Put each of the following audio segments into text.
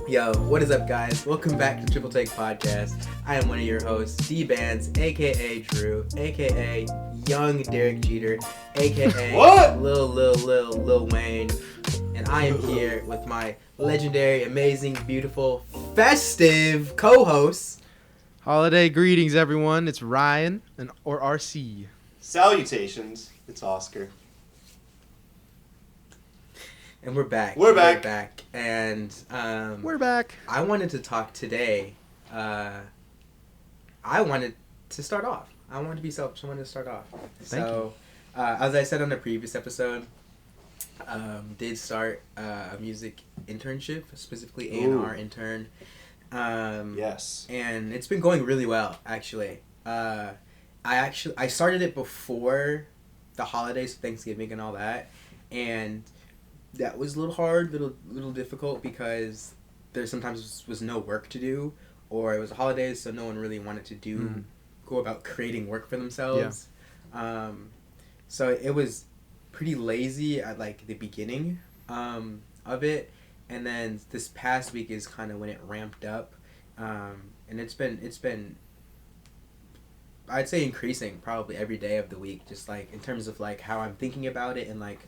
Yo, what is up, guys? Welcome back to Triple Take Podcast. I am one of your hosts, D-Bands, aka Drew, aka Young Derek Jeter, aka What? Lil Wayne, and I am here with my legendary, amazing, beautiful, festive co-host. Holiday greetings, everyone. It's Ryan or RC. Salutations. It's Oscar. And we're back. We're back. And We're back. I wanted to talk today. I wanted to start off. I wanted to be selfish. I wanted to start off. Thank you. As I said on the previous episode, did start a music internship, specifically A&R intern. Yes. And it's been going really well, actually. I started it before the holidays, Thanksgiving and all that, and that was a little hard, little difficult, because there sometimes was no work to do, or it was the holidays, so no one really wanted to go about creating work for themselves. Yeah. So it was pretty lazy at like the beginning of it, and then this past week is kind of when it ramped up, and it's been I'd say increasing probably every day of the week, just like in terms of like how I'm thinking about it and like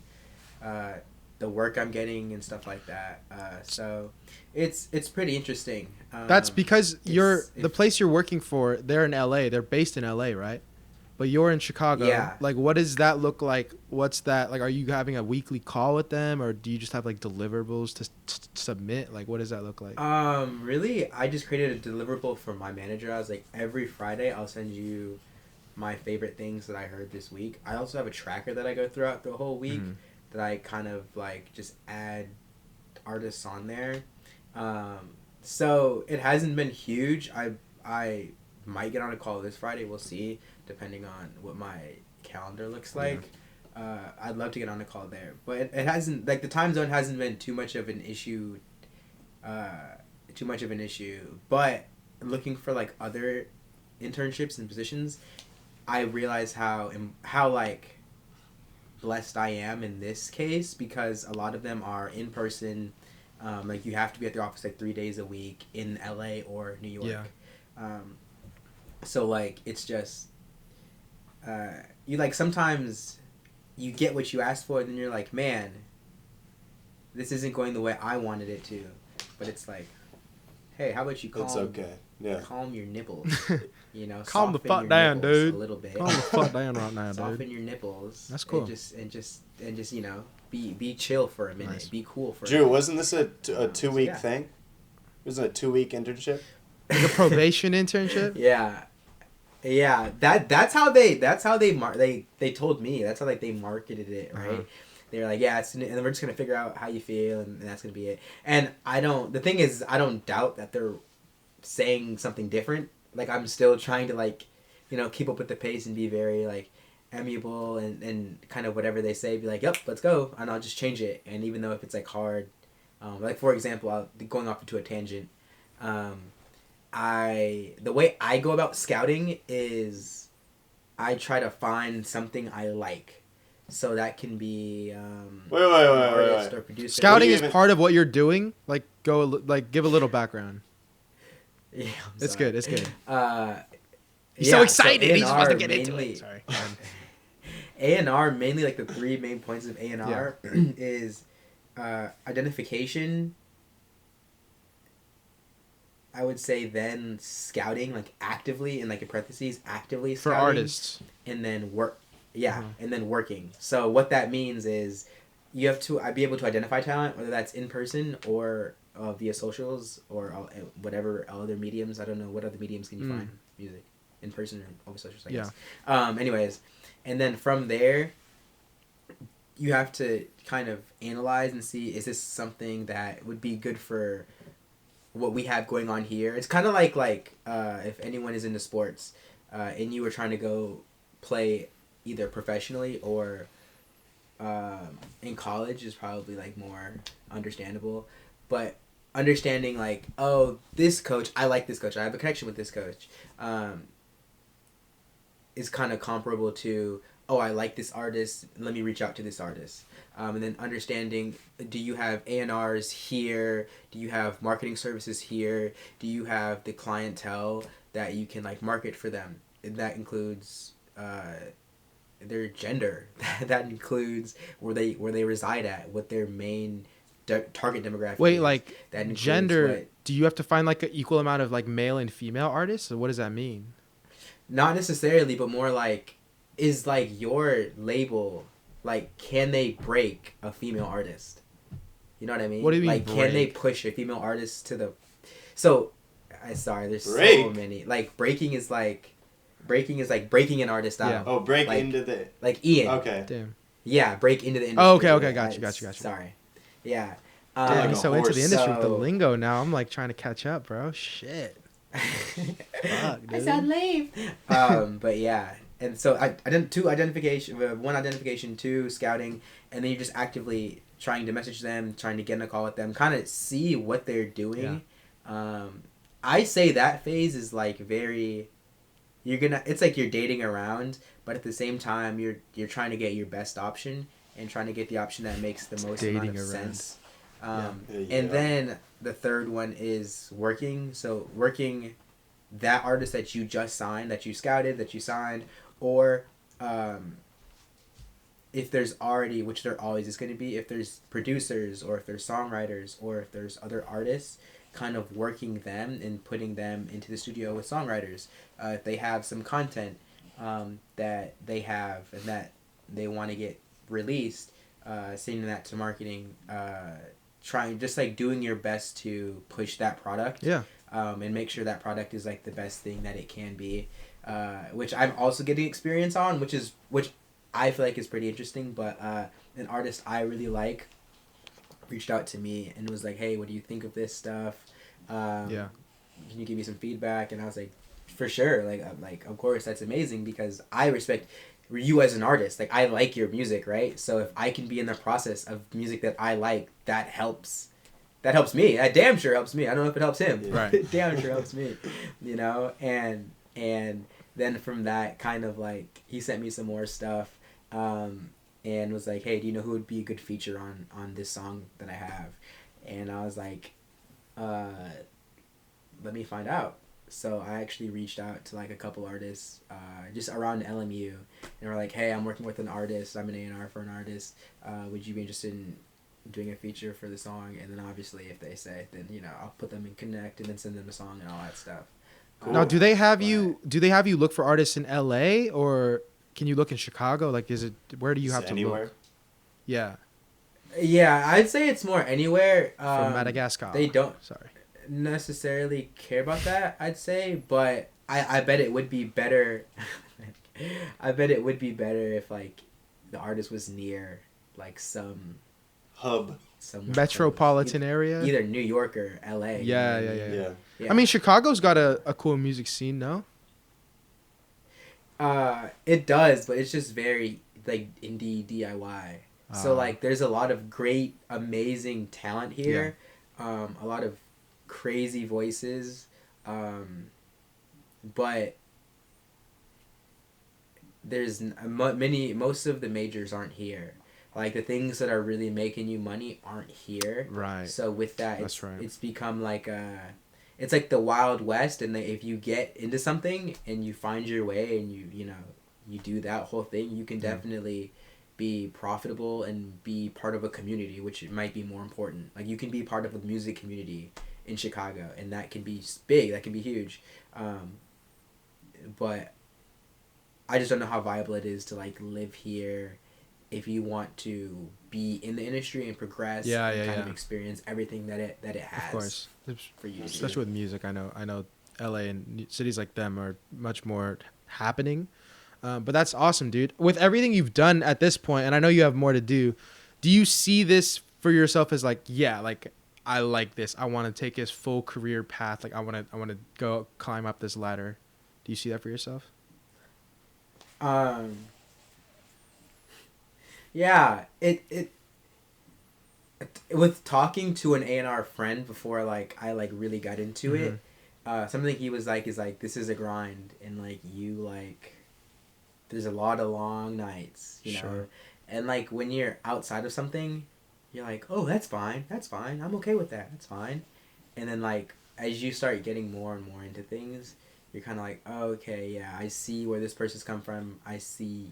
the work I'm getting and stuff like that. So it's pretty interesting. That's because the place you're working for, they're in LA. They're based in LA, right? But you're in Chicago. Yeah. Like, what does that look like? What's that like? Are you having a weekly call with them, or do you just have like deliverables to submit? Like, what does that look like? Really, I just created a deliverable for my manager. I was like, every Friday I'll send you my favorite things that I heard this week. I also have a tracker that I go throughout the whole week. Mm-hmm. That I kind of like just add artists on there. So it hasn't been huge. I might get on a call this Friday. We'll see, depending on what my calendar looks like. Yeah. I'd love to get on a call there, but it hasn't, like, the time zone hasn't been too much of an issue. But looking for like other internships and positions, I realize how like blessed I am in this case, because a lot of them are in person. Like, you have to be at the office like 3 days a week in LA or New York. Yeah. So like, it's just you like, sometimes you get what you asked for, and then you're like, man, this isn't going the way I wanted it to. But it's like, hey, how about you calm your nipples? You know, calm the fuck down, dude. A little bit. Calm the fuck down right now, dude. Soften your nipples. That's cool. And just you know, be chill for a minute. Nice. Be cool for. Drew, wasn't this a 2-week thing? Wasn't it a 2-week internship? Like a probation internship? Yeah. That's how they they told me. That's how like they marketed it, right? Uh-huh. They're like, yeah, and then we're just gonna figure out how you feel, and that's gonna be it. And the thing is, I don't doubt that they're saying something different. Like, I'm still trying to, like, you know, keep up with the pace and be very, like, amiable and kind of whatever they say, be like, yep, let's go, and I'll just change it. And even though if it's like hard, like, for example, going off into a tangent, the way I go about scouting is I try to find something I like. So that can be wait. artist or producer. Scouting is part of what you're doing. Like, give a little background. Yeah, it's good. He's so excited. So he just wants to get into it. Sorry. A&R, mainly, like, the three main points of A&R is identification, I would say, then scouting, like, actively, in, like, in parentheses, actively scouting. For artists. And then work. Yeah, and then working. So what that means is you have to be able to identify talent, whether that's in person or via socials or whatever other mediums. I don't know, what other mediums can you find music? In person or over socials, I guess. Anyways, and then from there, you have to kind of analyze and see, is this something that would be good for what we have going on here? It's kind of like if anyone is into sports and you were trying to go play either professionally or in college is probably like more understandable, but understanding like, oh, this coach, I like this coach, I have a connection with this coach, is kind of comparable to, oh, I like this artist, let me reach out to this artist. And then understanding, do you have A&Rs here? Do you have marketing services here? Do you have the clientele that you can like market for them? And that includes their gender. That includes where they reside at, what their main target demographic Wait, is. like That includes gender, do you have to find like an equal amount of like male and female artists? Or what does that mean? Not necessarily, but more like, is like your label, like, can they break a female artist? You know what I mean? What do you mean like, break? can they push a female artist to the... So, sorry, there's Break. so many. Like, breaking is like breaking an artist out. Yeah. Oh, break like, into the... Like Ian. Okay. Damn. Yeah, break into the industry. Oh, okay, got you. Sorry. Yeah. Damn, like I'm a so into the horse. industry with the So- lingo now. I'm like trying to catch up, bro. Shit. Fuck, I dude. sound lame. But yeah, and so one identification, two scouting, and then you're just actively trying to message them, trying to get in a call with them, kind of see what they're doing. I say that phase is like very, it's like you're dating around, but at the same time you're trying to get your best option and trying to get the option that makes the most amount of sense. And then the third one is working. So working that artist that you just signed, that you scouted, that you signed, or if there's already, which there always is going to be, if there's producers or if there's songwriters or if there's other artists, kind of working them and putting them into the studio with songwriters. If they have some content that they have and that they want to get released, sending that to marketing, trying, just like doing your best to push that product. Yeah. And make sure that product is like the best thing that it can be, which I'm also getting experience on, which I feel like is pretty interesting. But an artist I really like reached out to me and was like, hey, what do you think of this stuff? Yeah. Can you give me some feedback? And I was like, for sure. Like of course, that's amazing, because I respect you as an artist. Like, I like your music, right? So if I can be in the process of music that I like, that helps me. That damn sure helps me. I don't know if it helps him. Yeah. Right. It damn sure helps me. You know? And then from that, kind of like, he sent me some more stuff, and was like, hey, do you know who would be a good feature on this song that I have? And I was like, let me find out. So I actually reached out to like a couple artists, just around LMU, and we're like, hey, I'm working with an artist. I'm an A&R for an artist. Would you be interested in doing a feature for the song? And then obviously if they say, then, you know, I'll put them in Connect and then send them a song and all that stuff. Cool. Now, do they have you look for artists in LA, or can you look in Chicago? Like, where do you have to anywhere? look? Yeah. Yeah, I'd say it's more anywhere. From Madagascar. They don't Sorry. necessarily care about that, I'd say, but I bet it would be better. I bet it would be better if like the artist was near like some Hub. Metropolitan area. either New York or LA. Yeah, you know what I mean? Yeah. Yeah. I mean, Chicago's got a cool music scene, no? It does, but it's just very like indie DIY. So like, there's a lot of great, amazing talent here. A lot of crazy voices, but there's most of the majors aren't here. Like, the things that are really making you money aren't here. Right. So with that, That's right. it's become like it's like the Wild West, and if you get into something and you find your way and you do that whole thing, you can definitely be profitable and be part of a community, which might be more important. Like, you can be part of a music community in Chicago, and that can be big, that can be huge. But I just don't know how viable it is to like live here if you want to be in the industry and progress and kind of experience everything that it has. Of course. For you, Especially with music, I know LA and cities like them are much more happening. But that's awesome, dude. With everything you've done at this point, and I know you have more to do you see this for yourself as like, yeah, like, I like this, I want to take this full career path, like I want to go climb up this ladder? Do you see that for yourself? Yeah, it with talking to an A&R friend before like I like really got into it, something he was like is like, this is a grind, and like you like there's a lot of long nights, you know. Sure. And like when you're outside of something, you're like, oh, that's fine, I'm okay with that, that's fine. And then like as you start getting more and more into things, you're kind of like, oh, okay, yeah, I see where this person's come from. I see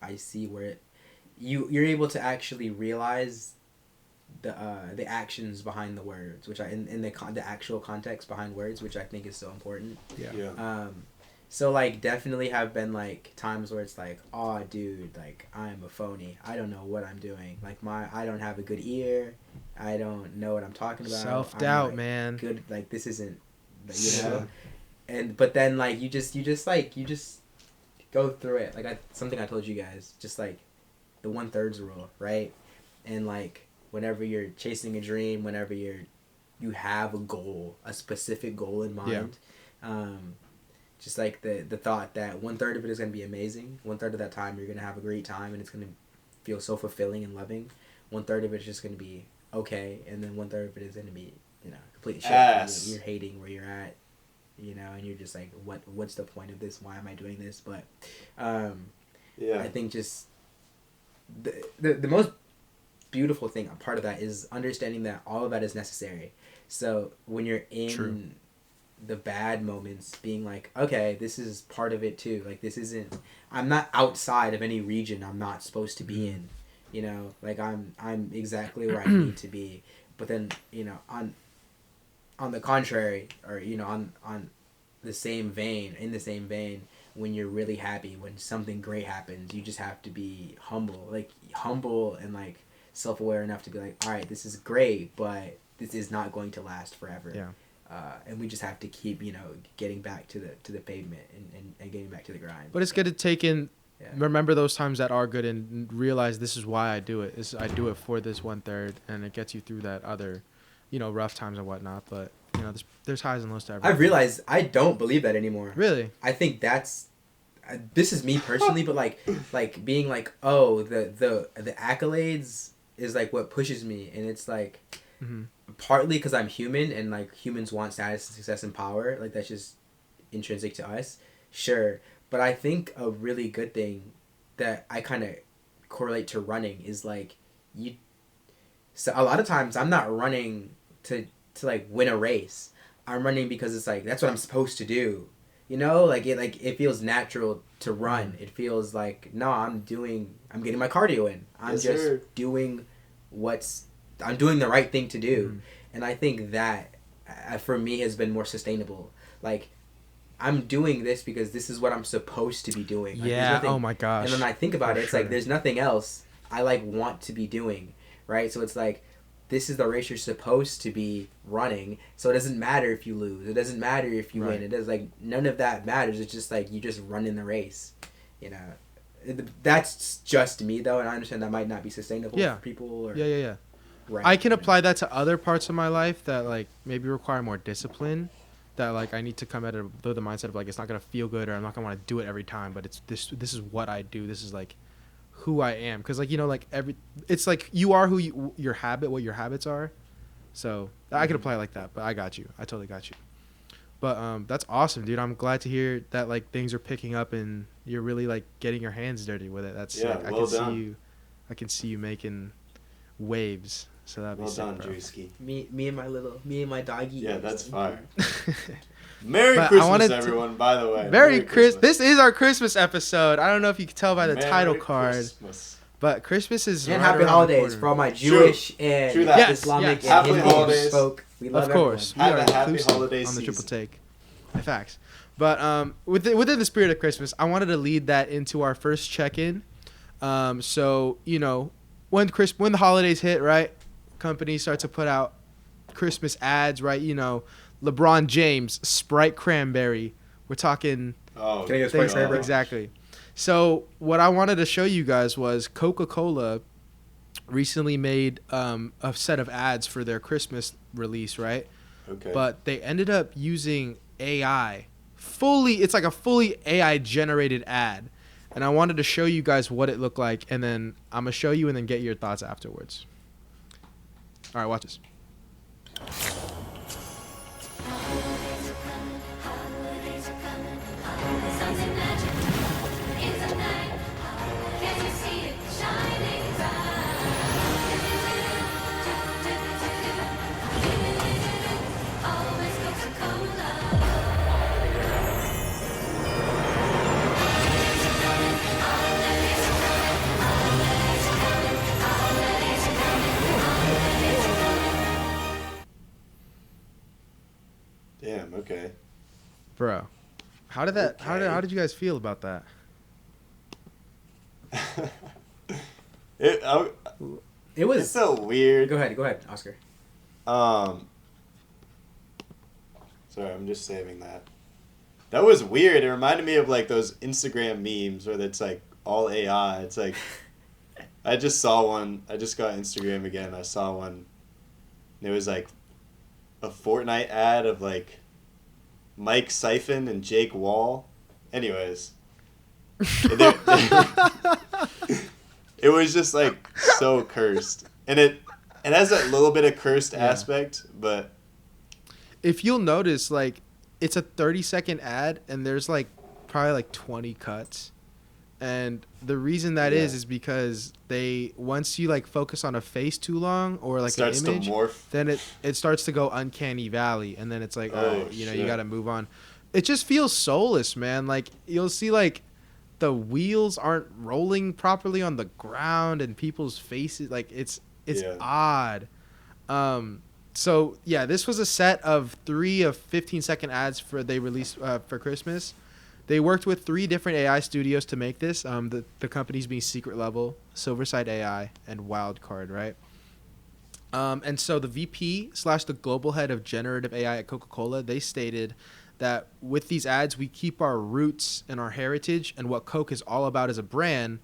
where you're able to actually realize the actions behind the words, which in the actual context behind words, which I think is so important. Yeah. So like definitely have been like times where it's like, oh dude, like I'm a phony. I don't know what I'm doing. Like I don't have a good ear. I don't know what I'm talking about. Self-doubt, like, man. Good, like this isn't, you know. But then like you just go through it. Like something I told you guys, just like the 1/3 rule, right? And like whenever you're chasing a dream, whenever you have a goal, a specific goal in mind, just like the thought that 1/3 of it is going to be amazing. 1/3 of that time you're going to have a great time and it's going to feel so fulfilling and loving. 1/3 of it is just going to be okay, and then 1/3 of it is going to be, you know, complete shit. You're hating where you're at, you know, and you're just like, what's the point of this? Why am I doing this? But I think just the most beautiful thing, a part of that, is understanding that all of that is necessary. So when you're in the bad moments, being like, okay, this is part of it too. Like this isn't, I'm not outside of any region I'm not supposed to be in, you know, like I'm exactly where I need to be. But then, you know, on the contrary, or, you know, on the same vein, when you're really happy, when something great happens, you just have to be humble and like self-aware enough to be like, all right, this is great, but this is not going to last forever. Yeah. And we just have to keep, you know, getting back to the pavement and getting back to the grind. But it's good to take in, remember those times that are good and realize this is why I do it. I do it for this 1/3, and it gets you through that other, you know, rough times and whatnot. But, you know, there's highs and lows to everything. I've realized I don't believe that anymore. Really? I think that's, this is me personally, but like being like, oh, the accolades is like what pushes me, and it's like, partly because I'm human and like humans want status, success, and power. Like that's just intrinsic to us. Sure. But I think a really good thing that I kind of correlate to running is like so a lot of times I'm not running to like win a race. I'm running because it's like, that's what I'm supposed to do. You know, like it feels natural to run. It feels like, no, I'm getting my cardio in. I'm doing I'm doing the right thing to do. And I think that for me has been more sustainable. Like I'm doing this because this is what I'm supposed to be doing. Like, yeah. Oh my gosh. And when I think about it, it's like there's nothing else I like want to be doing, right? So it's like, this is the race you're supposed to be running. So it doesn't matter if you lose. It doesn't matter if you win. It does, like, none of that matters. It's just like you just run in the race, you know. That's just me though, and I understand that might not be sustainable for people. Or, yeah. Right. I can apply that to other parts of my life that like maybe require more discipline. That like I need to come at it with the mindset of like, it's not gonna feel good, or I'm not gonna want to do it every time, but it's this is what I do. This is like who I am, because like, you know, like it's like you are what your habits are. So I could apply it like that, but I totally got you. But that's awesome, dude. I'm glad to hear that like things are picking up and you're really like getting your hands dirty with it. That's like, I can see you making waves. So that'd be well done, Drewski. Me and my doggy. Yeah, that's fire. Merry Christmas, everyone, by the way. Merry Christmas. This is our Christmas episode. I don't know if you can tell by the title card. Christmas. But Christmas is and happy holidays for all my Jewish and Islamic and Hindu folk. We love everyone. Have a happy holiday on the Triple Take. Facts. But within the spirit of Christmas, I wanted to lead that into our first check-in. So, you know, when the holidays hit, right, companies start to put out Christmas ads, right? You know, LeBron James, Sprite Cranberry. We're talking. Oh, can I get Sprite Cranberry? Exactly. So what I wanted to show you guys was Coca-Cola recently made a set of ads for their Christmas release, right? Okay. But they ended up using AI. It's like a fully AI-generated ad. And I wanted to show you guys what it looked like, and then I'm going to show you and then get your thoughts afterwards. All right, watch this. How did that? Okay. How did you guys feel about that? It was. It's so weird. Go ahead, Oscar. Sorry, I'm just saving that. That was weird. It reminded me of like those Instagram memes where it's like all AI. It's like, I just saw one. I just got Instagram again. I saw one. And it was like a Fortnite ad of like Mike Siphon and Jake Wall. Anyways. It was just like so cursed. And it has that little bit of cursed aspect, but if you'll notice, like, it's a 30-second ad and there's like probably like 20 cuts. And the reason that is because once you like focus on a face too long or like an image, then it starts to go uncanny valley, and then it's like, you got to move on. It just feels soulless, man. Like, you'll see like the wheels aren't rolling properly on the ground and people's faces, like it's odd. So yeah, this was a set of 3 of 15-second ads they released for Christmas. They worked with 3 different AI studios to make this. The companies being Secret Level, Silverside AI, and Wildcard, right? And so the VP / the global head of generative AI at Coca-Cola, they stated that with these ads, we keep our roots and our heritage and what Coke is all about as a brand,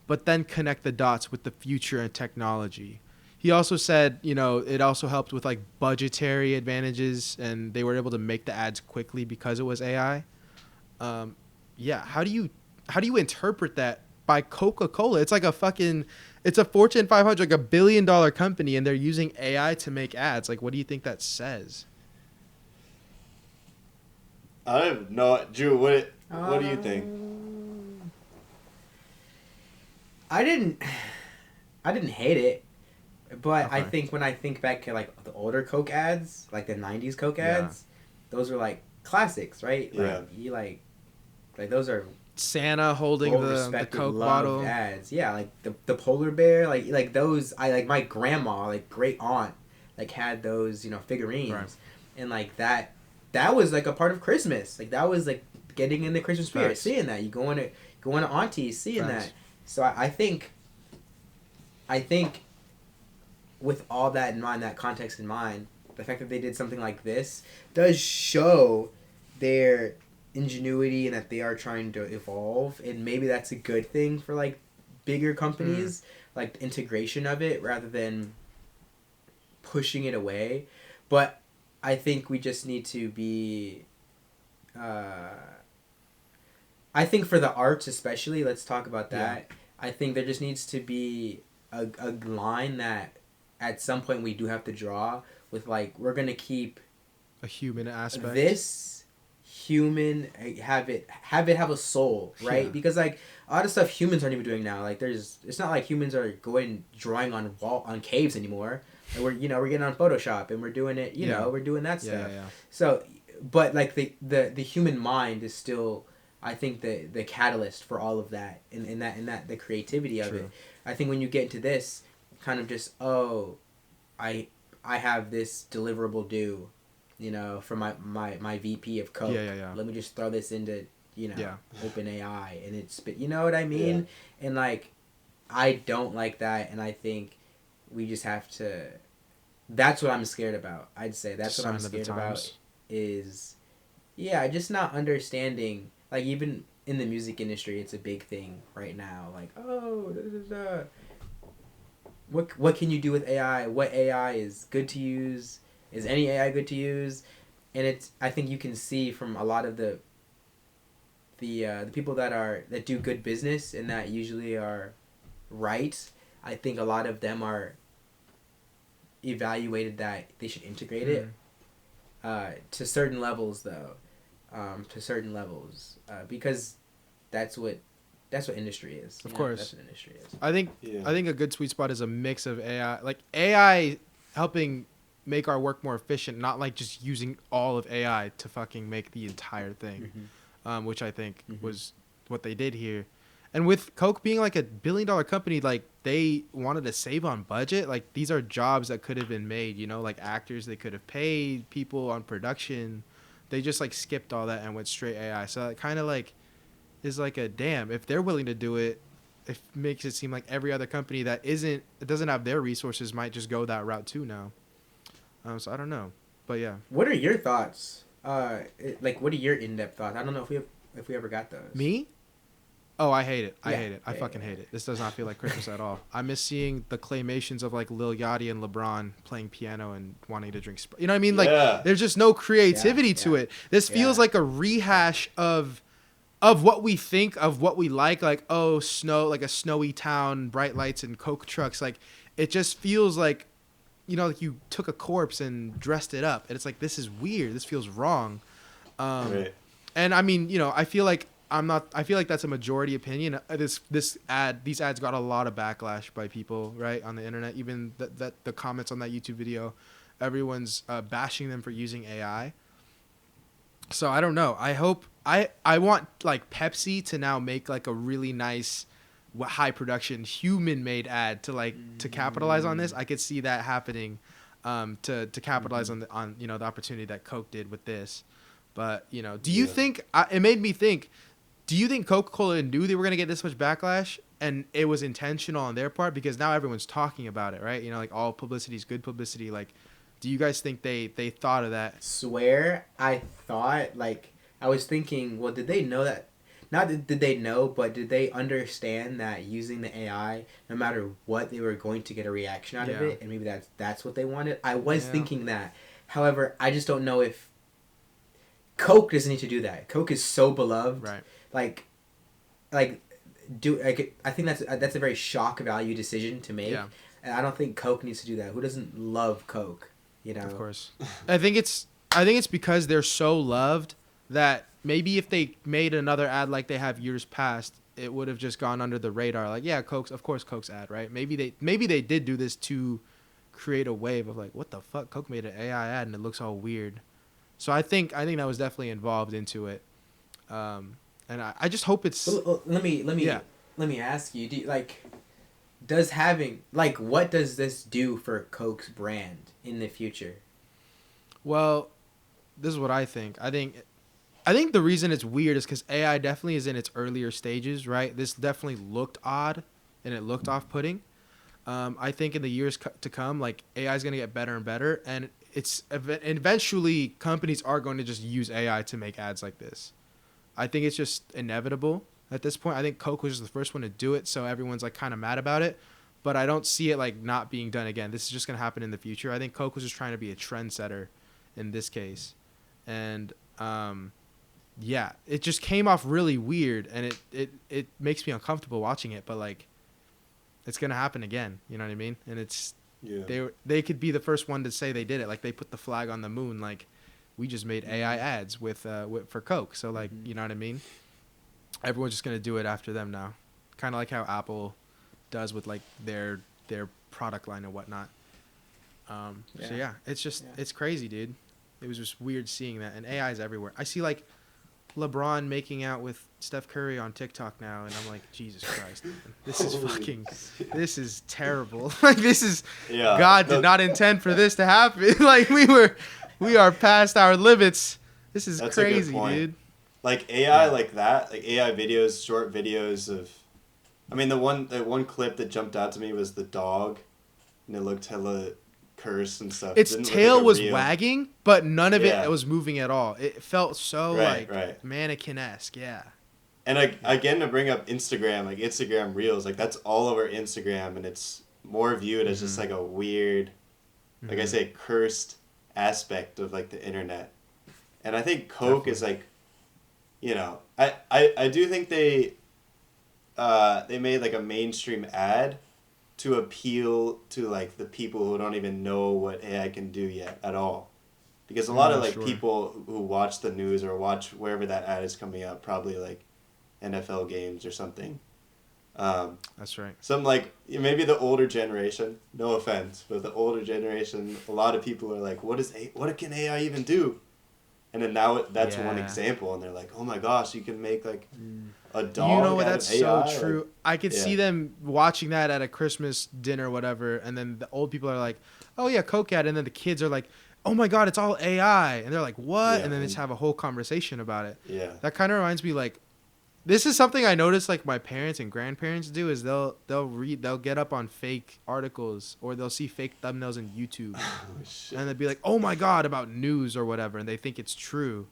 but then connect the dots with the future and technology. He also said, it also helped with like budgetary advantages, and they were able to make the ads quickly because it was AI. How do you interpret that by Coca-Cola? It's like it's a Fortune 500, like $1 billion company, and they're using AI to make ads. Like, what do you think that says? I don't know, Drew. What do you think? I didn't hate it, but okay. I think when I think back to like the older Coke ads, like the '90s Coke ads, those are like classics, right? Like, you those are Santa holding the Coke bottle ads. Yeah, like the polar bear, like those. I like my grandma, like great aunt, like had those figurines, right. And like that was like a part of Christmas. Like that was like getting in the Christmas spirit, right. Seeing that you going to aunties, seeing that. So I think with all that in mind, that context in mind, the fact that they did something like this does show their ingenuity and that they are trying to evolve, and maybe that's a good thing for like bigger companies, like the integration of it rather than pushing it away. But I think we just need to be I think for the arts especially, let's talk about that. Yeah. I think there just needs to be a line that at some point we do have to draw with, like, we're going to keep a human aspect. This human, have it have a soul, right? Yeah. Because like a lot of stuff humans aren't even doing now. Like it's not like humans are drawing on caves anymore. And we're getting on Photoshop and we're doing it, we're doing that stuff. Yeah. So, but like the human mind is still, I think, the catalyst for all of that, in that the creativity of it. I think when you get into this kind of just, I have this deliverable due, for my VP of Coke. Yeah. Let me just throw this into open AI and it's, you know what I mean? Yeah. And like, I don't like that, and I think we just have to. That's what I'm scared about. I'd say that's what I'm scared about is, just not understanding. Like, even in the music industry, it's a big thing right now. Like, what can you do with AI? What AI is good to use? Is any AI good to use? And I think you can see from a lot of the people that do good business and that usually are right. I think a lot of them are evaluated that they should integrate it to certain levels, though. Because that's what industry is. Of course, that's what industry is. I think a good sweet spot is a mix of AI, like AI helping make our work more efficient, not like just using all of AI to fucking make the entire thing, which I think was what they did here. And with Coke being like $1 billion company, like they wanted to save on budget. Like these are jobs that could have been made, like actors they could have paid, people on production. They just like skipped all that and went straight AI. So it kind of like is like a damn, if they're willing to do it, it makes it seem like every other company that doesn't have their resources might just go that route too now. So I don't know, but yeah. What are your thoughts? Like, what are your in-depth thoughts? I don't know if we ever got those. Me? Oh, I hate it. I Yeah, hate it. I yeah, fucking yeah. hate it. This does not feel like Christmas at all. I miss seeing the claymations of like Lil Yachty and LeBron playing piano and wanting to drink. You know what I mean? Like, Yeah. there's just no creativity to yeah. it. This feels Yeah. like a rehash of what we think of what we like oh, snow, like a snowy town, bright lights and Coke trucks. Like, it just feels like, you know, like you took a corpse and dressed it up, and it's like, this is weird. This feels wrong. Right. And I mean, you know, I feel like that's a majority opinion. These ads got a lot of backlash by people, right, on the internet. Even that the comments on that YouTube video, everyone's bashing them for using AI. So I don't know. I hope I want like Pepsi to now make like a really nice high production human made ad to capitalize on this. I could see that happening to capitalize on you know, the opportunity that Coke did with this. But, you know, do you think it made me think, do you think Coca-Cola knew they were going to get this much backlash and it was intentional on their part? Because now everyone's talking about it, right? You know, like all publicity is good publicity. Like, do you guys think they thought of that? Swear, I thought, like, I was thinking, well, did they know that? Not that did they know, but did they understand that using the AI, no matter what, they were going to get a reaction out of Yeah. it, and maybe that's what they wanted. I was Yeah. thinking that. However, I just don't know if Coke doesn't need to do that. Coke is so beloved. Right. Like, I think that's a very shock value decision to make. Yeah. And I don't think Coke needs to do that. Who doesn't love Coke? You know. Of course. I think it's because they're so loved that maybe if they made another ad like they have years past, it would have just gone under the radar. Like, yeah, Coke's ad, right? Maybe they did do this to create a wave of like, what the fuck? Coke made an AI ad and it looks all weird. So I think that was definitely involved into it. And I just hope it's. Well, let me ask you. What does this do for Coke's brand in the future? Well, this is what I think. I think the reason it's weird is because AI definitely is in its earlier stages, right? This definitely looked odd and it looked off-putting. I think in the years to come, like, AI is going to get better and better, and eventually companies are going to just use AI to make ads like this. I think it's just inevitable at this point. I think Coke was just the first one to do it, so everyone's like kind of mad about it. But I don't see it like not being done again. This is just going to happen in the future. I think Coke was just trying to be a trendsetter in this case. And yeah, it just came off really weird, and it makes me uncomfortable watching it, but like, it's going to happen again, you know what I mean? And it's they could be the first one to say they did it. Like, they put the flag on the moon, like, we just made AI ads for Coke. So like, you know what I mean? Everyone's just going to do it after them now. Kind of like how Apple does with like their product line and whatnot. So yeah, it's crazy, dude. It was just weird seeing that, and AI is everywhere. I see like LeBron making out with Steph Curry on TikTok now, and I'm like, Jesus Christ, man. This is terrible. Like, God did not intend for this to happen. Like, we are past our limits. This is crazy, dude. Like AI, like that, like AI videos, short videos of, I mean, the one clip that jumped out to me was the dog, and it looked hella cursed and stuff. Its tail was wagging, but none of it was moving at all. It felt so mannequin-esque, yeah. And again, to bring up Instagram, like Instagram Reels, like that's all over Instagram, and it's more viewed as just like a weird, like I say, cursed aspect of like the internet. And I think Coke is like, you know, I do think they made like a mainstream ad to appeal to like the people who don't even know what AI can do yet at all. Because a lot of like people who watch the news or watch wherever that ad is coming up, probably like NFL games or something. That's right. Some like maybe the older generation, no offense, but the older generation, a lot of people are like, what can AI even do? And then now that's one example, and they're like, oh my gosh, you can make like a dog. You know what? That's AI. so true. Like, I could see them watching that at a Christmas dinner or whatever, and then the old people are like, oh yeah, Coke ad, and then the kids are like, oh my God, it's all AI. And they're like, what? Yeah, And then they just have a whole conversation about it. Yeah. That kind of reminds me, like, this is something I noticed, like, my parents and grandparents do, is they'll get up on fake articles, or they'll see fake thumbnails on YouTube. Oh, shit. And they'll be like, oh my God, about news or whatever. And they think it's true.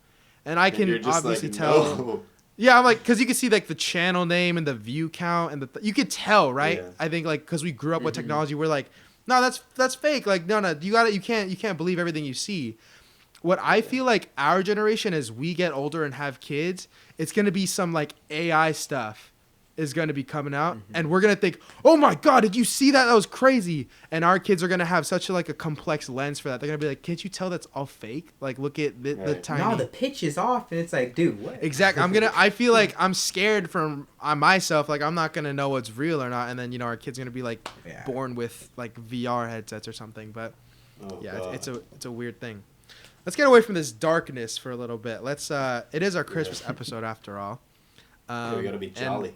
And I can you're just obviously like, tell. no. Yeah, I'm like, because you can see, like, the channel name and the view count, and you could tell, right? Yeah. I think, like, because we grew up with technology, we're like, no, that's fake. Like, no, you can't believe everything you see. What I feel like our generation, as we get older and have kids, it's gonna be some like AI stuff is gonna be coming out, and we're gonna think, oh my God, did you see that? That was crazy. And our kids are gonna have such a complex lens for that. They're gonna be like, can't you tell that's all fake? Like, look at the Right. tiny. No, the pitch is off, and it's like, dude, what? Exactly. I feel like I'm scared from myself. Like, I'm not gonna know what's real or not, and then our kid's gonna be like born with like VR headsets or something. But it's a weird thing. Let's get away from this darkness for a little bit. It is our Christmas episode after all. We gotta be jolly.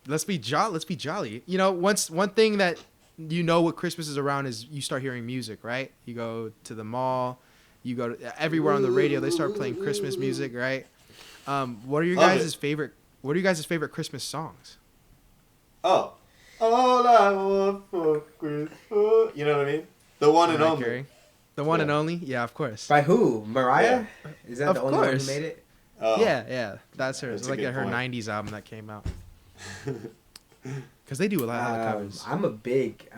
Let's be jolly. One thing that what Christmas is around is you start hearing music, right? You go to the mall, you go to everywhere on the radio. They start playing Christmas music, right? What are your guys' favorite Christmas songs? Oh, all I want for Christmas. You know what I mean? The one and only. Carey? The one and only? Yeah, of course. By who? Mariah? Yeah. Is that Of the only one who course. made it? Oh. Yeah, that's her. That's It's a like good her point. 90s album that came out. Because they do a lot of covers. I'm a big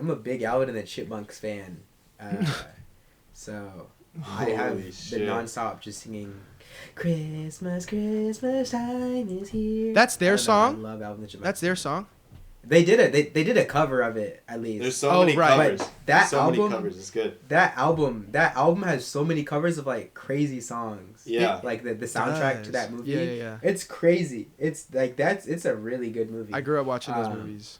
Alvin and the Chipmunks fan. So I have Holy been shit. nonstop just singing Christmas time is here. That's their song? I love Alvin and the Chipmunks. That's their song? They did it. They did a cover of it at least. There's so many right. covers. But that so album, many covers. It's good. That album has so many covers of like crazy songs. Yeah. Like the soundtrack to that movie. Yeah. It's crazy. It's like it's a really good movie. I grew up watching those movies.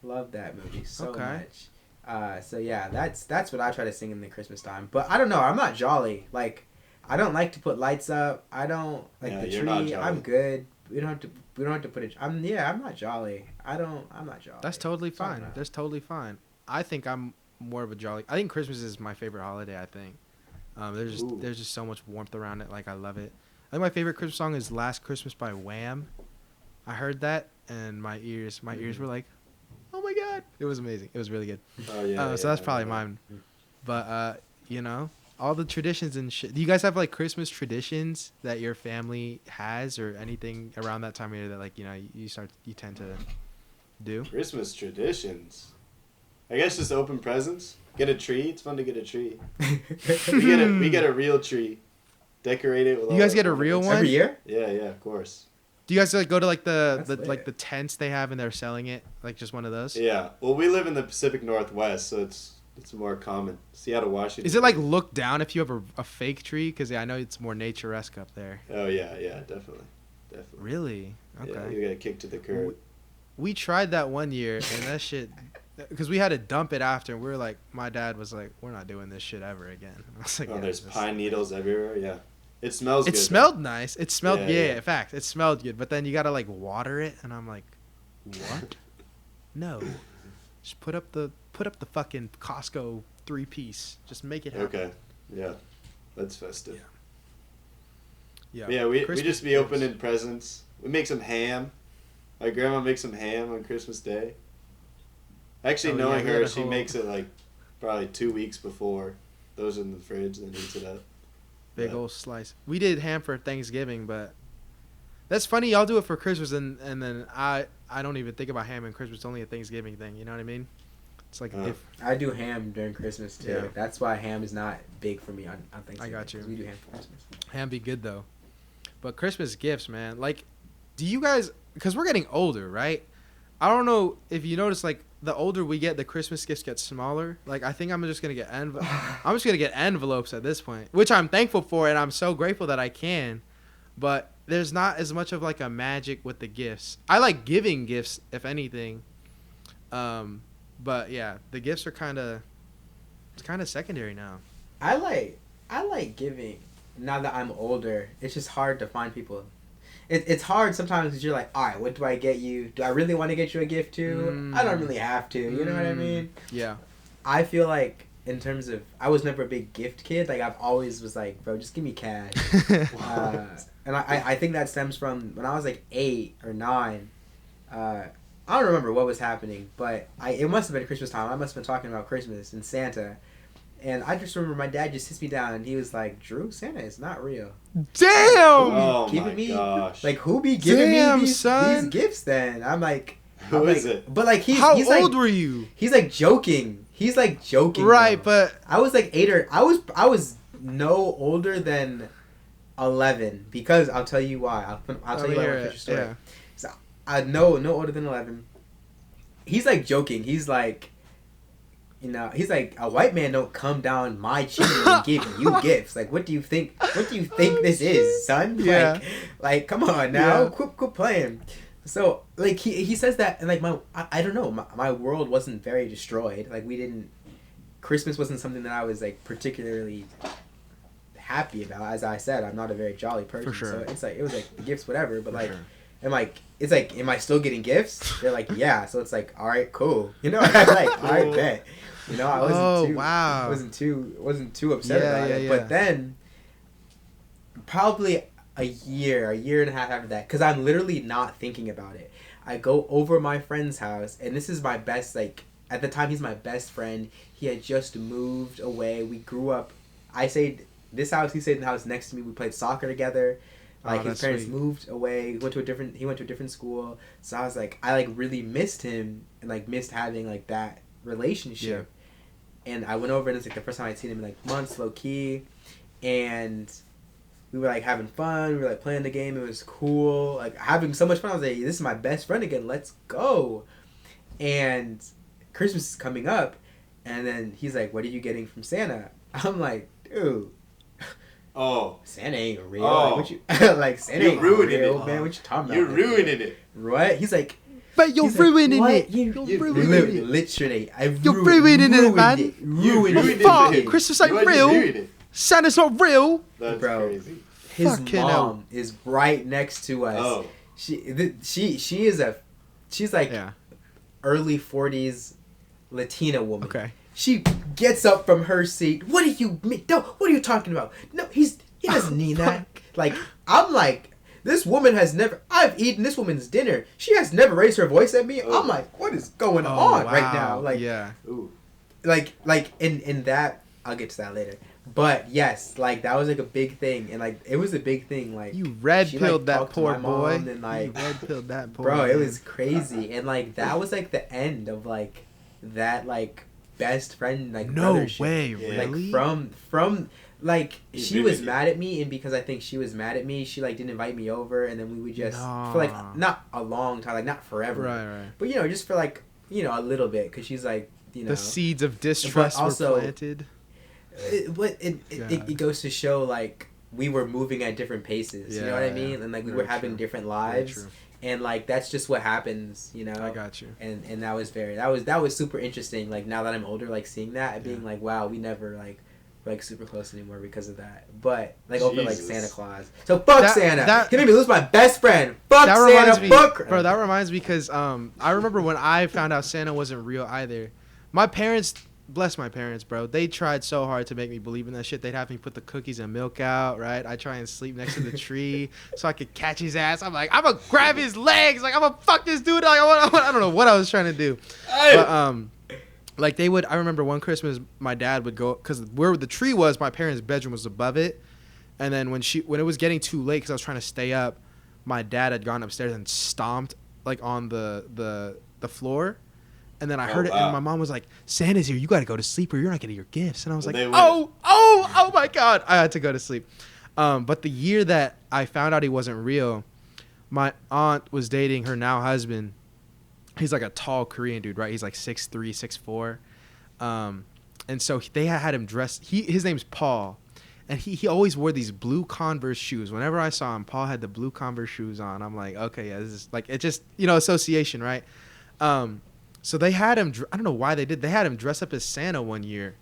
Love that movie so Okay. much. So yeah, that's what I try to sing in the Christmas time. But I don't know. I'm not jolly. Like, I don't like to put lights up. I don't like the you're not tree. jolly. I'm good. We don't have to put it. I'm not jolly. I'm not jolly. That's totally So I'm fine. not. That's totally fine. I think I'm more of a jolly. I think Christmas is my favorite holiday. I think there's just so much warmth around it. Like, I love it. I think my favorite Christmas song is "Last Christmas" by Wham. I heard that and my ears were like, oh my God, it was amazing. It was really good. Oh yeah. So that's probably mine. But all the traditions and shit. Do you guys have like Christmas traditions that your family has, or anything around that time of year that like you tend to do? Christmas traditions. I guess just open presents. Get a tree. It's fun to get a tree. We get a real tree. Decorate it with all You guys our get a real ornaments. one? Every year? Yeah, of course. Do you guys like go to like the That's lit. the tents they have and they're selling it, like just one of those? Yeah. Well, we live in the Pacific Northwest, so it's more common. Seattle, Washington. Is it like look down if you have a fake tree? Because I know it's more nature-esque up there. Oh yeah, definitely. Really? Okay. Yeah, you got kicked to the curb. We tried that one year, and that shit, because we had to dump it after, and we were like, my dad was like, we're not doing this shit ever again. I was like, Oh, yeah, there's this- pine needles everywhere. Yeah, it smells. It good, smelled nice. It smelled, Yeah. in fact, it smelled good. But then you gotta like water it, and I'm like, what? No, just put up the fucking Costco 3-piece. Just make it though. happen. Okay. Yeah, that's festive. Yeah. But yeah, we Christmas just be gifts. opening presents. We make some ham. My grandma makes some ham on Christmas Day. Actually, Oh, yeah, knowing we had her, a she whole- makes it like probably 2 weeks before. Those in the fridge, then heats it up. Big Yeah. old slice. We did ham for Thanksgiving, but that's funny. Y'all do it for Christmas, and then I don't even think about ham and Christmas. It's only a Thanksgiving thing. You know what I mean? It's like I do ham during Christmas too. Yeah. That's why ham is not big for me on Thanksgiving. I got you. 'Cause we do ham for Christmas. ham be good though. But Christmas gifts, man. Like, do you guys? Because we're getting older, right? I don't know if you notice. Like, the older we get, the Christmas gifts get smaller. Like, I think I'm just gonna get I'm just gonna get envelopes at this point, which I'm thankful for, and I'm so grateful that I can. But there's not as much of like a magic with the gifts. I like giving gifts, if anything. But yeah, the gifts are kind of secondary now. I like giving. Now that I'm older, it's just hard to find people. It's hard sometimes because you're like, all right, what do I get you? Do I really want to get you a gift too? I don't really have to. You know what I mean? Yeah. I feel like in terms of, I was never a big gift kid. Like, I've always was like, bro, just give me cash. And I think that stems from when I was like 8 or 9. I don't remember what was happening, but it must have been Christmas time. I must have been talking about Christmas and Santa. And I just remember my dad just sits me down and he was like, Drew, Santa is not real. Damn! Oh my me, gosh. Like, who be giving me these son. gifts then? I'm like... Who is it? But like How he's old like, were you? He's like joking. He's like joking. Right, though. but I was like 8 or... I was no older than 11 because I'll tell you why. I'll tell you why. My story. Yeah. So no older than 11. He's like joking. He's like, he's like, a white man don't come down my chimney and give you gifts. Like, what do you think? What do you think this is, son? Yeah. Like, come on now, Yeah. quit playing. So like he says that, and like I don't know, my world wasn't very destroyed. Like, Christmas wasn't something that I was like particularly happy about. As I said, I'm not a very jolly person. For sure. So it's like, it was like the gifts, whatever. But For like, sure. and like, it's like, am I still getting gifts? They're like, yeah. So it's like, all right, cool. I'm like, all right, bet. I wasn't too upset about it. Yeah. But then, probably a year and a half after that, because I'm literally not thinking about it. I go over my friend's house, and this is my best, like, at the time, he's my best friend. He had just moved away. We grew up, I stayed, this house, he stayed in the house next to me. We played soccer together. Like, his parents moved away. He went to a different school. So I was like, I like really missed him, and like missed having like that relationship. Yeah. And I went over, and it's like the first time I'd seen him in like months, low key. And we were like having fun. We were like playing the game. It was cool. Like, having so much fun. I was like, this is my best friend again. Let's go. And Christmas is coming up. And then he's like, what are you getting from Santa? I'm like, dude. Oh. Santa ain't real. Oh. Like, like, Santa ain't real, man. What you talking about? You're ruining it. Right? He's like... But you're ruining it. You're ruining it. Literally. You're ruining it, man. Ruining it. Fuck. Christmas ain't real. Santa's not real. That's bro, crazy. His Fucking mom hell. is right next to us. Oh. She's like early 40s Latina woman. Okay. She gets up from her seat. What are you talking about? No, he doesn't need that. Like, I'm like, this woman I've eaten this woman's dinner. She has never raised her voice at me. Oh. I'm like, what is going on right now? Like, yeah. Ooh. like in that, I'll get to that later. But yes, like, that was like a big thing, and like, it was a big thing. Like, You red-pilled that poor boy. and like, You red-pilled that poor bro, man. it was crazy, and like, that was like the end of like that like best friend, like, No brothership. way, Yeah. really? Like, from like, He she was vivid. mad at me, and because I think she was mad at me, she like didn't invite me over, and then we would just for like not a long time, like not forever, Right. but just for like a little bit, because she's like The seeds of distrust also, were planted. It goes to show, like, we were moving at different paces, you know what I mean? Yeah. And like, we Very were having true. different Very lives, true. and like, that's just what happens, I got you. and that was super interesting. Like, now that I'm older, like, seeing that and being like, wow, we never like were like super close anymore because of that. But like, over like Jesus. Santa Claus, so fuck Santa. that- He made me lose my best friend. Fuck That Santa. reminds me, Fuck. bro. That reminds me because I remember when I found out Santa wasn't real either. My parents, bless my parents, bro. They tried so hard to make me believe in that shit. They'd have me put the cookies and milk out, right? I try and sleep next to the tree so I could catch his ass. I'm like, I'm gonna grab his legs, like I'm gonna fuck this dude. Like, I don't know what I was trying to do, but like they would. I remember one Christmas, my dad would go because where the tree was, my parents' bedroom was above it, and then when it was getting too late because I was trying to stay up, my dad had gone upstairs and stomped like on the floor. And then I heard it, and my mom was like, Santa's here. You got to go to sleep or you're not getting your gifts. And I was like, oh my God. I had to go to sleep. But the year that I found out he wasn't real, my aunt was dating her now husband. He's like a tall Korean dude, right? He's like 6'3", 6'4". And so they had him dressed. His name's Paul. And he always wore these blue Converse shoes. Whenever I saw him, Paul had the blue Converse shoes on. I'm like, okay, yeah, this is like, it just, association, right? So they had him, I don't know why they did. They had him dress up as Santa one year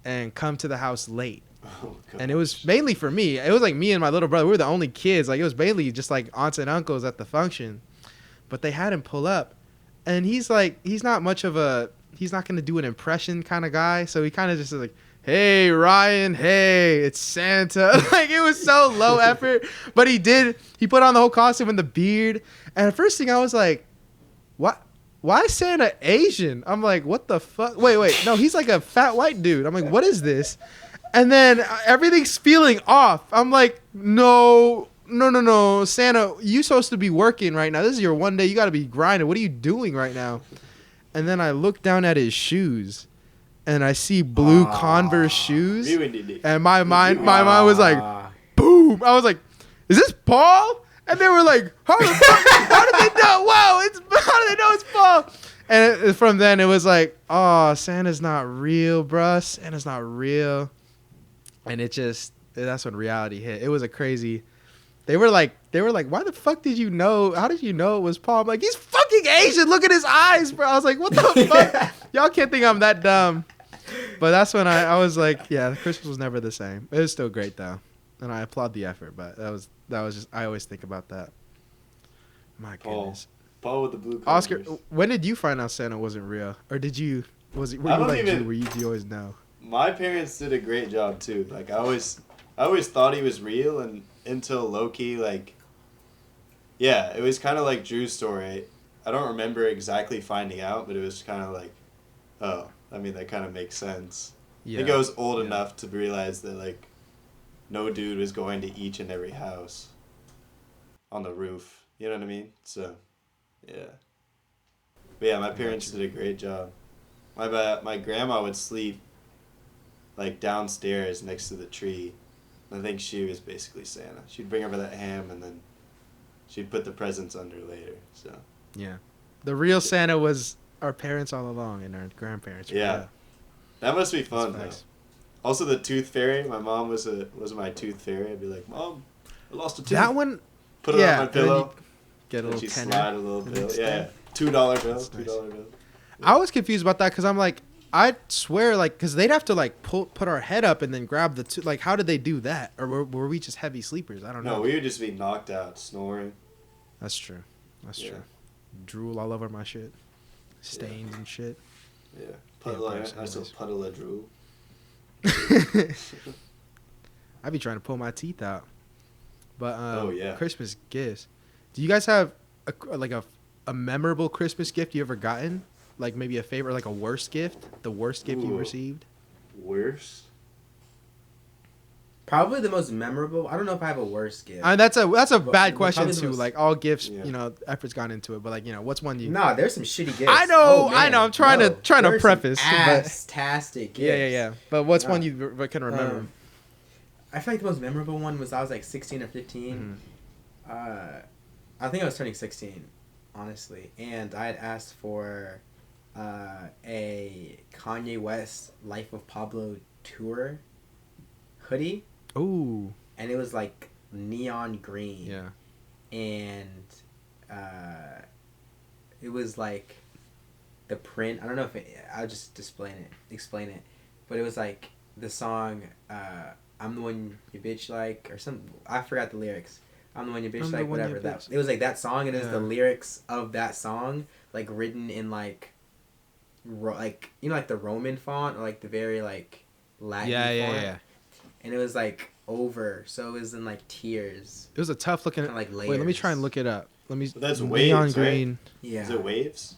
and come to the house late. Oh, and it was mainly for me. It was like me and my little brother. We were the only kids. Like, it was mainly just like aunts and uncles at the function. But they had him pull up. And he's not much of a, he's not gonna do an impression kind of guy. So he kind of just is like, "Hey Ryan, hey, it's Santa." Like it was so low effort, but he put on the whole costume and the beard. And the first thing I was like, "What? Why is Santa Asian?" I'm like, "What the fuck? Wait, no, he's like a fat white dude." I'm like, "What is this?" And then everything's feeling off. I'm like, no, Santa, you supposed to be working right now. This is your one day. You got to be grinding. What are you doing right now? And then I look down at his shoes, and I see blue Converse shoes. And my mind was like, boom. I was like, is this Paul? And they were like, how did they know? Wow, how do they know it's Paul? And from then it was like, oh, Santa's not real, bruh. Santa's not real. And that's when reality hit. It was a crazy. They were like, why the fuck did you know? How did you know it was Paul? I'm like, he's fucking Asian. Look at his eyes, bro. I was like, what the fuck? Y'all can't think I'm that dumb. But that's when I was like, yeah, Christmas was never the same. It was still great though, and I applaud the effort. But that was just, I always think about that. My goodness. Paul with the blue. Oscar, when did you find out Santa wasn't real, or did you? Were you always know? My parents did a great job too. Like I always thought he was real, and until low-key, like, yeah, it was kind of like Drew's story. I don't remember exactly finding out, but it was kind of like, oh, I mean, that kind of makes sense. Yeah. I think I was old enough to realize that, like, no dude was going to each and every house on the roof. You know what I mean? So, yeah. But yeah, my parents did a great job. My grandma would sleep, like, downstairs next to the tree. I think she was basically Santa. She'd bring over that ham, and then she'd put the presents under later. So yeah, the real Santa was our parents all along, and our grandparents. Yeah, that must be fun though. Nice. Also, the tooth fairy. My mom was my tooth fairy. I'd be like, Mom, I lost a tooth. That one. Put it on my pillow. Get a little tenner. Slide a little bill. Yeah, $2 bill. $2 bill. Yeah. I was confused about that because I'm like, I swear, like, because they'd have to, like, put our head up and then grab the like, how did they do that? Or were we just heavy sleepers? I don't know. No, we would just be knocked out, snoring. That's true. True. Drool all over my shit. Stains and shit. Yeah. Nice little puddle of drool. I'd be trying to pull my teeth out. But, yeah. Christmas gifts. Do you guys have, a memorable Christmas gift you ever gotten? Like maybe a favorite, like a worst gift? The worst gift you received? Worst? Probably the most memorable. I don't know if I have a worst gift. That's a bad question too. Like all gifts, effort's gone into it. But like, what's one you? Nah, there's some shitty gifts. I know. I'm trying to preface. Fantastic gifts. Yeah. But what's one you can remember? I feel like the most memorable one was I was like 16 or 15. Mm-hmm. I think I was turning 16, honestly, and I had asked for a Kanye West Life of Pablo tour hoodie. Ooh. And it was like neon green. Yeah. And it was like the print. I don't know if I'll just explain it. But it was like the song I'm the one you bitch like or something. I forgot the lyrics. I'm the one you bitch like, whatever that. It was like that song, and it was the lyrics of that song like written in like like the Roman font or like the very like Latin font. Yeah. And it was like over, so it was in like tears. It was a tough looking. Like layers. Wait, let me try and look it up. That's neon waves, green. Right? Yeah. Is it waves?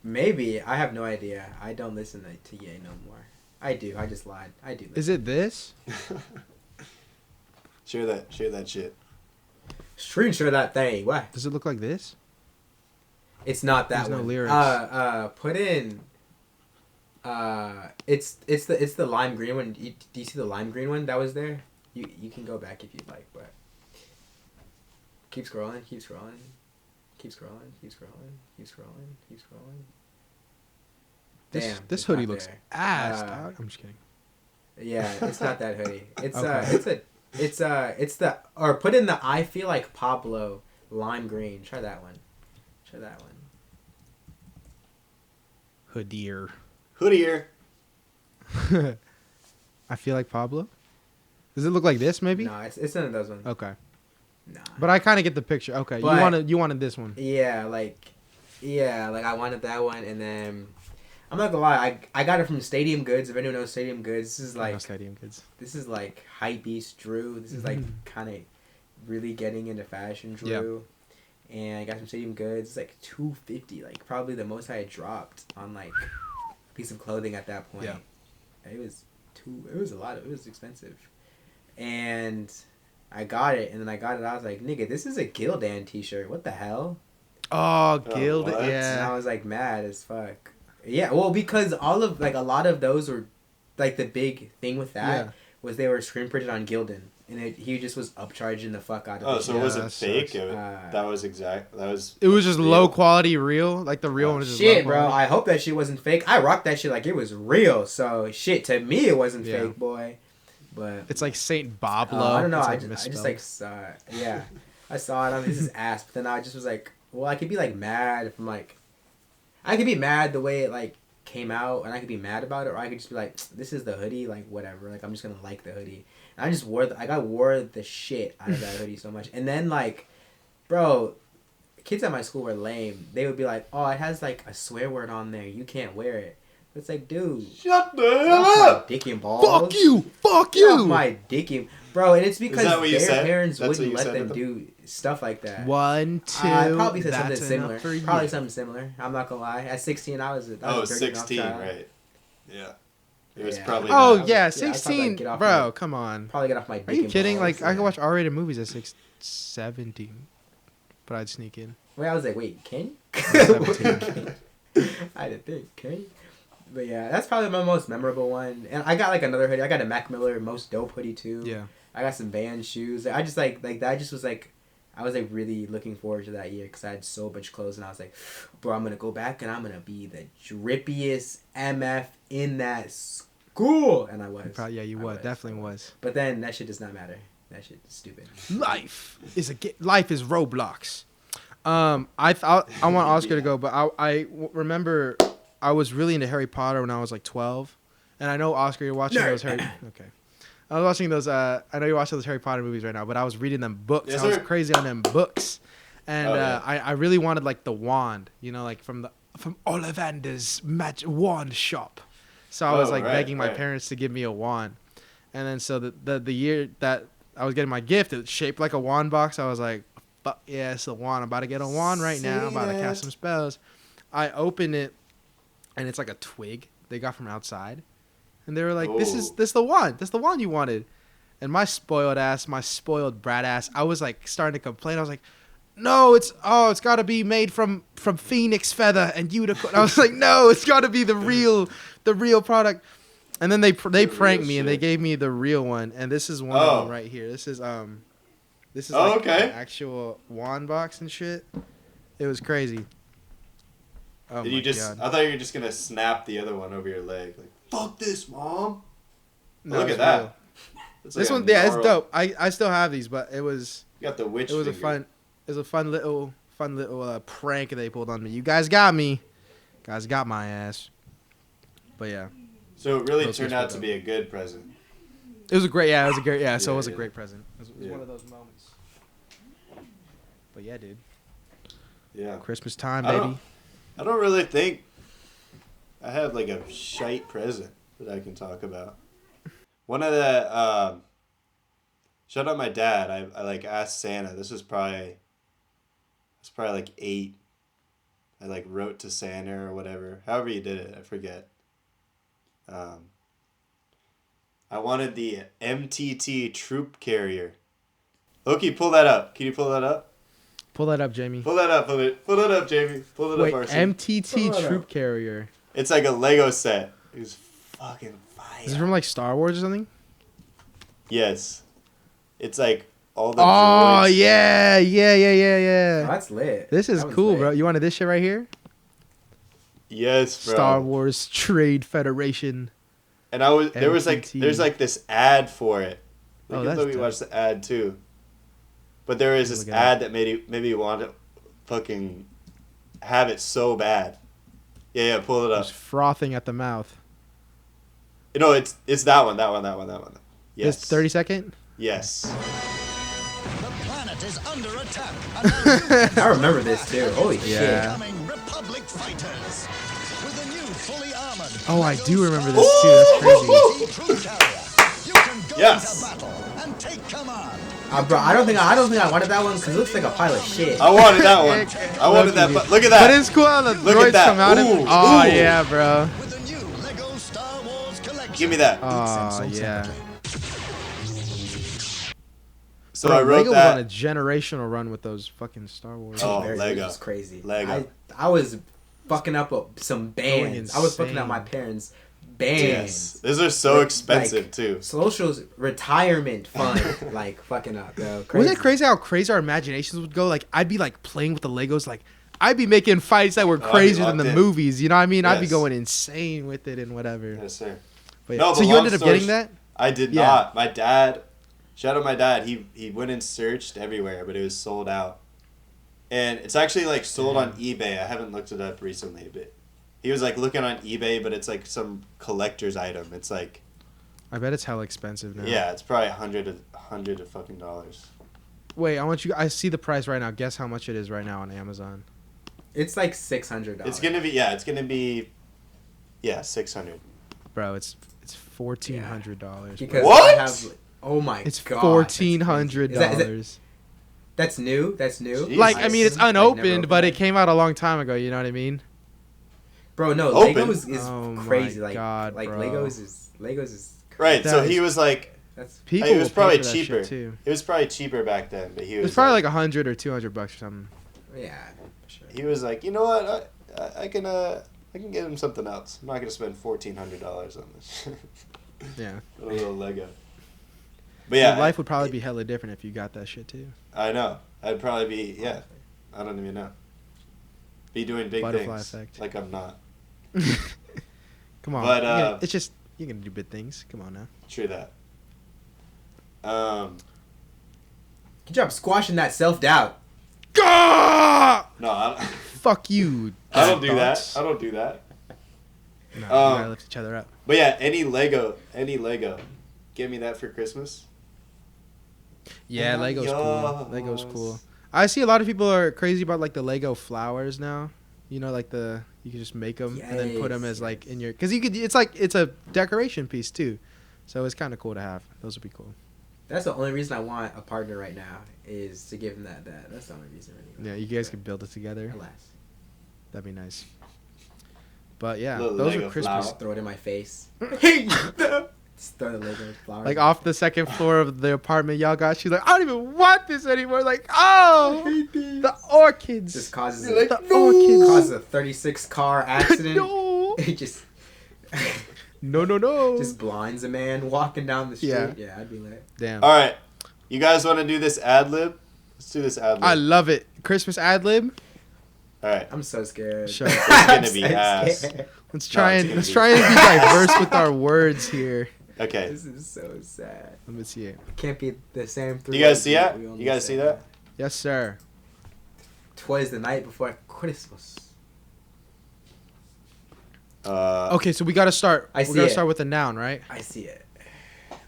Maybe. I have no idea. I don't listen to Ye no more. I do. I just lied. I do. Is it this? Share that shit. Screenshot that thing. What? Does it look like this? It's not that. There's one. No lyrics. Put in. It's the lime green one. Do you see the lime green one that was there? You can go back if you'd like, but keep scrolling. Damn. This hoodie looks ass, dog. I'm just kidding. Yeah, it's not that hoodie. It's okay. it's the or put in the I feel like Pablo lime green. Try that one. Hoodier. I feel like Pablo. Does it look like this? Maybe. No, it's none of those ones. Okay. Nah. But I kind of get the picture. Okay, but you wanted this one. Yeah, like Yeah, like I wanted that one, and then I'm not gonna lie, I got it from Stadium Goods. If anyone knows Stadium Goods, this is I know like Stadium Kids. this is like hype beast Drew. This is like kind of really getting into fashion Drew. And I got some Stadium Goods. It's like $250, like probably the most I had dropped on like a piece of clothing at that point. Yeah. It was a lot. It was expensive, and I got it, and then I got it. I was like, nigga, this is a Gildan t-shirt. What the hell? Oh, Guild. what? And Yeah. I was like mad as fuck. Yeah, well, because all of like a lot of those were like the big thing with that was they were screen printed on Gildan, and he just was upcharging the fuck out of Oh, it. so Yeah, it wasn't that fake. sucks. That was exact. That was. It was just real. low quality real. Like the real one was just Shit, low bro. quality. I hope that shit wasn't fake. I rocked that shit like it was real. So shit, to me it wasn't Yeah. fake, boy. But It's like Saint Boblo. I don't know. It's, I like, just misspelled. like saw it. Yeah, I saw it. I was like, this is ass. But then I just was like, well, I could be like mad if I'm like, I could be mad the way it like came out, and I could be mad about it, or I could just be like, this is the hoodie, like whatever. Like I'm just gonna like the hoodie. And I just wore the shit out of that hoodie so much. And then like, bro, kids at my school were lame. They would be like, oh, it has like a swear word on there. You can't wear it. It's like, dude, Shut the get hell off my up! dick and balls. Fuck you! Fuck Get off you! my dick and bro, and it's because that what you their said? parents That's what wouldn't you let said them to do stuff like that. 1, 2. I probably said something that's similar. enough for you. Probably something similar. I'm not gonna lie. At 16, I was. Oh, a dirty mouth 16, child. right? Yeah. It was Yeah. probably. Oh not. yeah, I was like, 16, get off bro. my- Come on. Probably get off my dick. Are you and kidding? balls. Like I could Yeah. watch R-rated movies at 17, but I'd sneak in. Wait, I was like, wait, can you? 17. I didn't think, can you? But yeah, that's probably my most memorable one. And I got like another hoodie. I got a Mac Miller most dope hoodie too. Yeah. I got some Vans shoes. I just like that. Just was like, I was like really looking forward to that year because I had so much clothes, and I was like, bro, I'm gonna go back and I'm gonna be the drippiest MF in that school, and I was. Yeah, you I was. Definitely was. But then that shit does not matter. That shit is stupid. Life is Roblox. I want Oscar to go, but I remember I was really into Harry Potter when I was like 12, and I know Oscar, you're watching those Harry. Okay, I was watching those. I know you're watching those Harry Potter movies right now, but I was reading them books. Yes, I was sir. crazy on them books, and yeah. I really wanted like the wand, like from Ollivander's wand shop. So I was like begging my parents to give me a wand, and then so the year that I was getting my gift, it shaped like a wand box. I was like, fuck yeah, it's a wand. I'm about to get a wand right now. I'm about to cast some spells. I open it, and it's like a twig they got from outside. And they were like, this the wand. This the wand you wanted. And my spoiled brat ass, I was like starting to complain. I was like, no, it's got to be made from phoenix feather and unicorn. I was like, no, it's got to be the real product. And then they pranked me and they gave me the real one. And this is one of them right here. This is like an actual wand box and shit. It was crazy. Oh Did you just? God. I thought you were just gonna snap the other one over your leg. Like, fuck this, mom. No, Look it's at that. real. It's This like one, a yeah, it's gnarled- dope. I still have these, but it was You got the witch. it was finger. a fun little prank they pulled on me. You guys got me. Guys got my ass. But yeah, So it really Those turned things were out to dope. be a good present. it was a great. Yeah, it was a great. Yeah, so it was a Yeah. great present. It was Yeah. one of those moments. But yeah, dude, Yeah. Christmas time, I baby. don't- I don't really think I have like a shite present that I can talk about. One of the shout out my dad. I like asked Santa. This was probably like 8. I like wrote to Santa or whatever. However you did it, I forget. I wanted the MTT troop carrier. Loki, pull that up. Can you pull that up? Pull that up, Jamie. Pull that up. Pull that up, Jamie. Pull it Wait, up, RC. MTT Pull it troop up. carrier. It's like a Lego set. It was fucking fire. Is it from like Star Wars or something? Yes. It's like all the Oh droids. yeah. Oh, that's lit. This is That one's cool, lit. bro. You wanted this shit right here? Yes, bro. Star Wars Trade Federation. And there's MTT. like this ad for it. Oh, Like, that's though we dope. watched the ad too. But there is this Look at ad that made me want to fucking have it so bad. Yeah, pull it up. Just frothing at the mouth. No, it's that one. Yes. This 30-second? Yes. The planet is under attack. I remember this too. Holy Yeah. shit. fighters. With the new fully armored Oh, I Lego do remember Star this too. That's crazy. Wars troop carrier. You can go Yes. into battle and take command. Bro, I don't think I wanted that one because it looks like a pile of shit. I wanted that one. I wanted that. But look at that. But it's cool how the Look at droids that. come out of Ooh, it. Oh, ooh. yeah, bro. With the new Lego Star Wars collection. Give me that. Oh, yeah. So Bro, I wrote Lego was on a that. generational run with those fucking Star Wars. Oh, Very- Lego. It was crazy. Lego. I was fucking up some bands. I was fucking up my parents' bands. Yes. Those are so expensive too. Social's retirement fund, like fucking up, bro. Wasn't it crazy how crazy our imaginations would go? Like, I'd be like playing with the Legos, like I'd be making fights that were I'd be crazier than the locked in. movies. You know what I mean? I'd be Yes. going insane with it and whatever. Yes, sir. But, No, so but you long ended up story getting that? I did Yeah. not. My dad, shout out my dad. He went and searched everywhere, but it was sold out. And it's actually like sold on eBay. I haven't looked it up recently, but he was like looking on eBay, but it's like some collector's item. It's like, I bet it's hella expensive now. yeah, it's probably $100 of fucking dollars. Wait, I see the price right now. Guess how much it is right now on Amazon. It's like $600. It's gonna be, yeah, 600. Bro, it's $1,400. because What? I have. Oh my It's god. $1,400. That's new. That's new. Jeez. Like, I mean, it's I've never unopened, opened but it. it came out a long time ago. You know what I mean? Bro, no, Open? Legos is Oh my crazy. Like, God, like bro. Legos is crazy. Right, That so is- he was like, That's People it was will pay probably for that cheaper. shit too. It was probably cheaper back then, but he It was was probably like $100 or $200 or something. yeah. Sure. he was like, you know what, I can get him something else. I'm not gonna spend $1,400 on this. Yeah. A little Lego. But yeah, Your life would probably be hella different if you got that shit too. I know. I'd probably be I don't even know. Be doing big Butterfly things. effect. Like I'm not. Come on. But, it's just you're gonna do big things. Come on now. True that. Good job squashing that self doubt. Gah! No, Fuck you. I don't do thoughts. that. I don't do that. No, we gotta lift each other up. But yeah, any Lego, give me that for Christmas. Yeah, Oh, Lego's yes. cool. Lego's cool. I see a lot of people are crazy about like the Lego flowers now. You know, like you can just make them and then put them as like in your, because you could. It's a decoration piece too, so it's kind of cool to have. Those would be cool. That's the only reason I want a partner right now is to give him that. That's the only reason. Really. Yeah, you guys could build it together. Alas. That'd be nice. But yeah, Little those Lego are Christmas. flower. Throw it in my face. Hey! Just throw the Lego flowers. Like off the second floor of the apartment y'all got. She's like, I don't even want this anymore. Like, oh, the orchids. Just causes You're like, the no. orchids. causes a 36 car accident. No. It just No. just blinds a man walking down the street. Yeah. Yeah, I'd be lit. Damn. All right, you guys want to do this ad lib? Let's do this ad lib. I love it. Christmas ad lib. All right. I'm so scared. Sure. It's gonna be I'm so ass. scared. Let's try it's and gonna let's be- try and be diverse with our words here. Okay. This is so sad. Let me see it. Can't be the same. You guys see that? You guys see that? Yes, sir. Twas the night before Christmas. Okay, so we gotta start. I We see gotta it. start with a noun, right? I see it.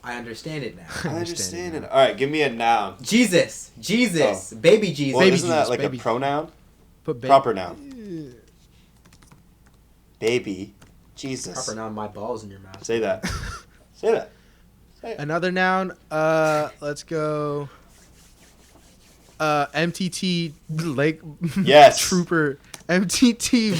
I understand it now. I understand it. All right, give me a noun. Jesus, baby Jesus. Well, Baby isn't that Jesus, like baby. a pronoun? Put Proper noun. Baby Jesus. Proper noun, my balls in your mouth. Say that. Say that. Another noun. Let's go. MTT Lake. Yes. Trooper. MTT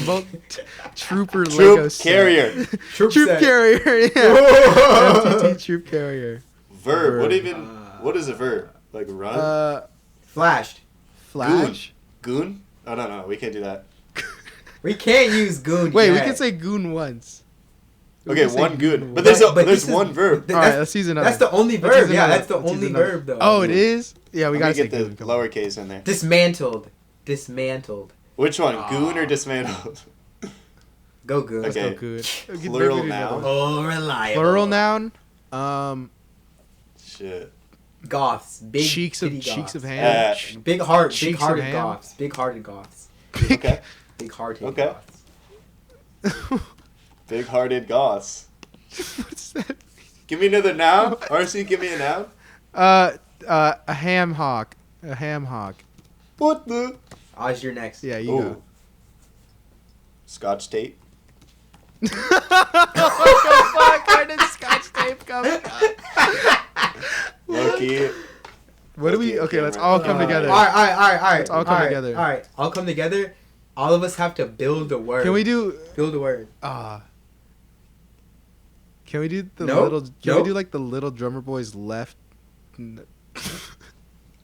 Trooper Troop Lego set. carrier. Troop Troop set. carrier. Yeah. MTT Troop carrier. Verb. What Verb. even? What is a verb? Like run? Flashed. Flash. Goon? Oh no, we can't do that. We can't use goon. Wait, we yet. can say goon once. We Okay, can say one goon. once. But there's But there's this is- one verb. th- All that's- right, let's use another. That's the only Let's verb. use Yeah, another. that's the Let's use only another. verb though. Oh, it is. Yeah, we We gotta gotta say get the goon. Come on. lowercase in there. Dismantled. Dismantled. Which one? Goon or dismantled? Go goon. Let's Okay. go good. Plural Maybe do noun. another one. Oh, reliable. Plural noun. Shit. Goths. Big cheeks titty of goths. ham. Big heart. Cheeks Big hearted of ham. goths. Big hearted goths. Okay. Big hearted Okay. goths. Big-hearted goths. What's that? Give me another noun. RC, give me a noun. A ham hock. A ham hock. What the? Oz, you're next. Yeah, you Ooh. go. Scotch tape. What the fuck? Where did Scotch tape come from? Low-key. What do we? Okay, let's all come together. All right. Let's all come together. All right, all come together. All of us have to build a word. Can we do? Build a word? Can we do the Nope. little? Can Nope. we do like the little drummer boys left?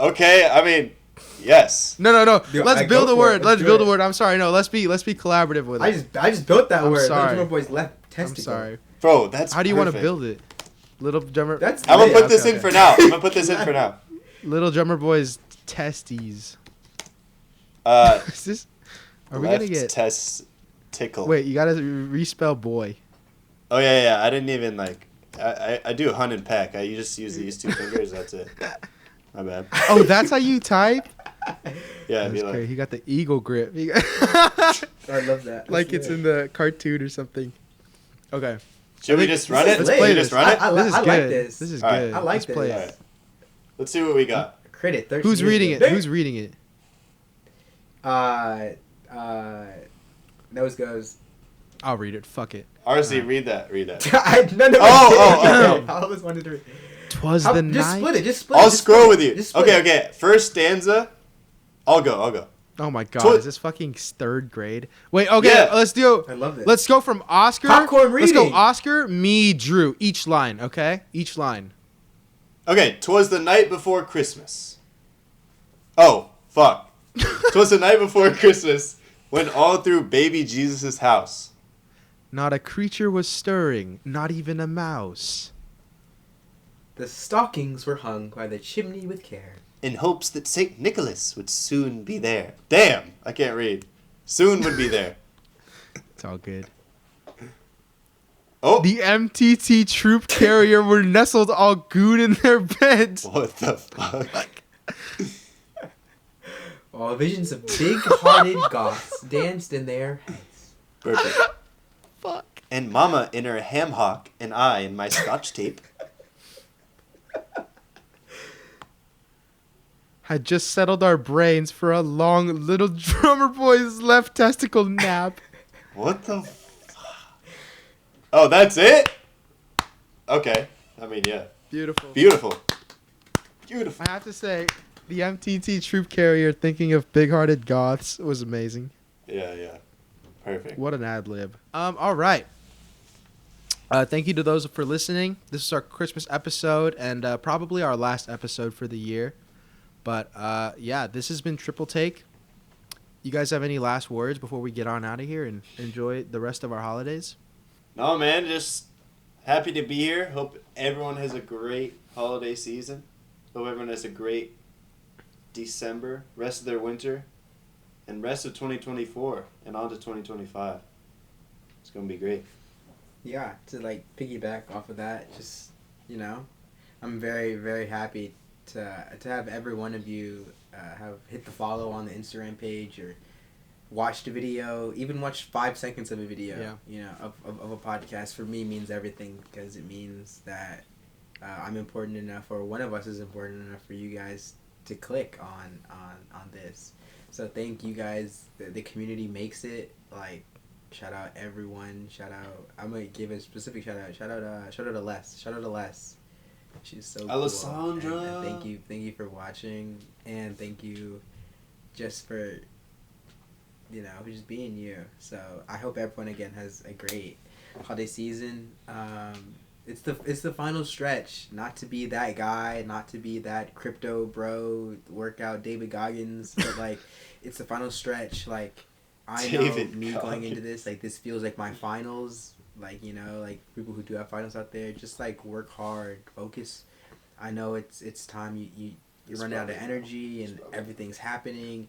Okay, I mean, yes. No. Dude, Let's I build go a for word. it. Let's Let's build do a it. word. I'm sorry. No, let's be collaborative with it. I just built that I'm word. sorry. Little drummer boys left testicle. I'm sorry. Bro, that's How do you want to perfect. build it? Little drummer. That's I'm gonna lit. put this in for now. I'm gonna put this in for now. Little drummer boys testes. Is this? Are we gonna Left get? testicle. Wait, you gotta respell boy. Oh yeah. I didn't even like. I do hunt and peck. You just use these two fingers. That's it. My bad. Oh, that's how you type. Yeah, That's be like. great. He got the eagle grip. I love that. Like That's it's lit. in the cartoon or something. Okay. Should we just run it? Let's Should play we this. just run it? This is I good. like this. This is All right. good. I like Let's play this. it. Alright. Let's see what we got. Credit. 13 Who's years reading ago. it? Who's reading it? Nose goes. I'll read it. Fuck it. RC, read that. Read that. No. Oh, All of us wanted to read. 'Twas How- the just night. split it. Just split it. I'll just scroll split with it, you. just split it. Okay. First stanza. I'll go. Oh my god, Twas- is this fucking third grade? Wait, okay, Yeah. let's do. I love this. Let's go from Oscar. Popcorn Let's go reading. Oscar, me, Drew. Each line, okay? Each line. Okay. 'Twas the night before Christmas. Oh, fuck. 'Twas the night before Christmas when all through baby Jesus' house. Not a creature was stirring, not even a mouse. The stockings were hung by the chimney with care. In hopes that St. Nicholas would soon be there. Damn, I can't read. Soon would be there. It's all good. Oh, The MTT troop carrier were nestled all good in their beds. what the fuck? While visions of big-hearted goths danced in their heads. Perfect. Fuck. And Mama in her ham hock, and I in my Scotch tape. Had just settled our brains for a long little drummer boy's left testicle nap. What the fuck? Oh, that's it? Okay. I mean, yeah. Beautiful. Beautiful. I have to say, the MTT troop carrier thinking of big-hearted goths was amazing. Yeah. Perfect. What an ad lib. All right. Thank you to those for listening. This is our Christmas episode and probably our last episode for the year. But yeah, this has been Triple Take. You guys have any last words before we get on out of here and enjoy the rest of our holidays? No, man, just happy to be here. Hope everyone has a great holiday season. Hope everyone has a great December, rest of their winter, and rest of 2024 and on to 2025. It's going to be great. Yeah, to like piggyback off of that, just, you know, I'm very, very happy to have every one of you have hit the follow on the Instagram page or watched a video, even watched 5 seconds of a video, Yeah. you know, of a podcast. For me means everything because it means that I'm important enough, or one of us is important enough for you guys to click on this. So thank you guys. The community makes it. Like, shout out everyone. Shout out. I'm gonna give a specific shout out. Shout out to Les. Shout out to Les. She's so Alessandra. cool. And thank you for watching, and thank you just for, you know, just being you. So I hope everyone again has a great holiday season. It's the final stretch. Not to be that guy, not to be that crypto bro, workout David Goggins, but like it's the final stretch. Like I know David me going Goggins. into this, like this feels like my finals. Like, you know, like people who do have finals out there, just like work hard, focus. I know it's time you're running out of energy and everything's happening.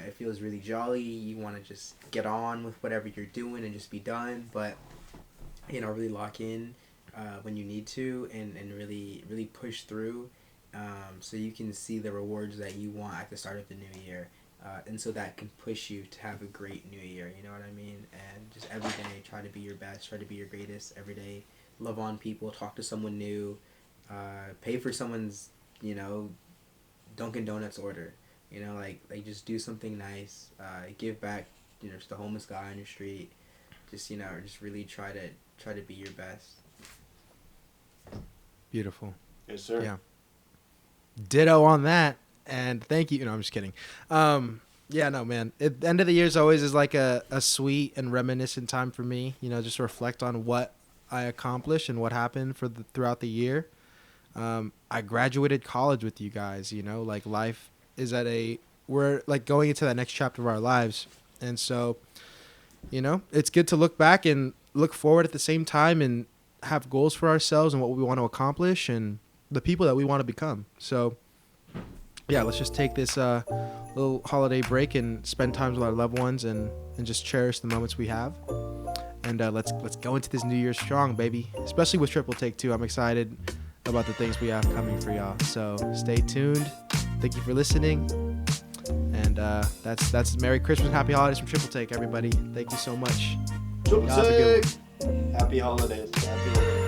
It feels really jolly. You want to just get on with whatever you're doing and just be done, but you know, really lock in when you need to and really push through, so you can see the rewards that you want at the start of the new year. And so that can push you to have a great new year, you know what I mean? And just every day, try to be your best, try to be your greatest every day. Love on people, talk to someone new, pay for someone's, you know, Dunkin' Donuts order. You know, like just do something nice, give back just the homeless guy on your street. Just just really try to be your best. Beautiful. Yes, sir. Yeah. Ditto on that. And thank you. No, I'm just kidding. Yeah, no, man. The end of the year always is like a sweet and reminiscent time for me. Just reflect on what I accomplished and what happened throughout the year. I graduated college with you guys. Like life is we're like going into that next chapter of our lives, and so, it's good to look back and look forward at the same time and have goals for ourselves and what we want to accomplish and the people that we want to become. So. Yeah, let's just take this little holiday break and spend time with our loved ones and just cherish the moments we have. And let's go into this new year strong, baby. Especially with Triple Take 2. I'm excited about the things we have coming for y'all. So stay tuned. Thank you for listening. And that's Merry Christmas, Happy Holidays from Triple Take, everybody. Thank you so much. Triple Y'all have a good Take. Happy holidays. Happy holidays.